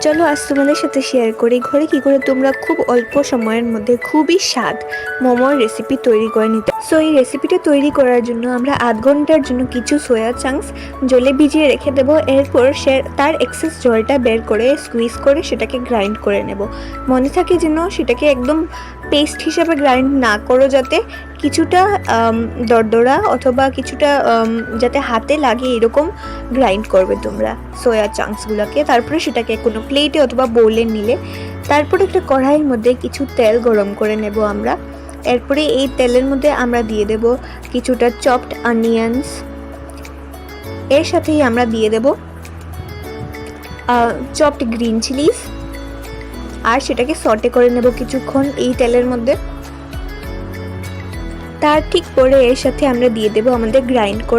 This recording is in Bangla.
চলো আজ তোমাদের সাথে শেয়ার করি ঘরে কি করে তোমরা খুব অল্প সময়ের মধ্যে খুবই স্বাদ মোমোর রেসিপি তৈরি করে নিতে। সো এই রেসিপিটা তৈরি করার জন্য আমরা আধ ঘন্টার জন্য কিছু সয়া চাংস জলে ভিজিয়ে রেখে দেব। এরপর তার এক্সেস জলটা বের করে স্কুইজ করে সেটাকে গ্রাইন্ড করে নেব। মনে থাকে যেন সেটাকে একদম পেস্ট হিসাবে গ্রাইন্ড না করো, যাতে কিছুটা দরদরা অথবা কিছুটা যাতে হাতে লাগে এরকম গ্রাইন্ড করবে তোমরা সয়া চাংসগুলোকে। তারপরে সেটাকে কোনো প্লেটে অথবা বোলে নিলে তারপরে একটা কড়াইয়ের মধ্যে কিছু তেল গরম করে নেব আমরা। এরপরে এই তেলের মধ্যে আমরা দিয়ে দেব কিছুটা চপড অনিয়ন্স, এর সাথেই আমরা দিয়ে দেব চপড গ্রিন চিলিস, আর সেটাকে সটে করে নেব কিছুক্ষণ এই তেলের মধ্যে। তার ঠিক পরে এর সাথে আমরা দিয়ে দেব আমাদের গ্রাইন্ড করা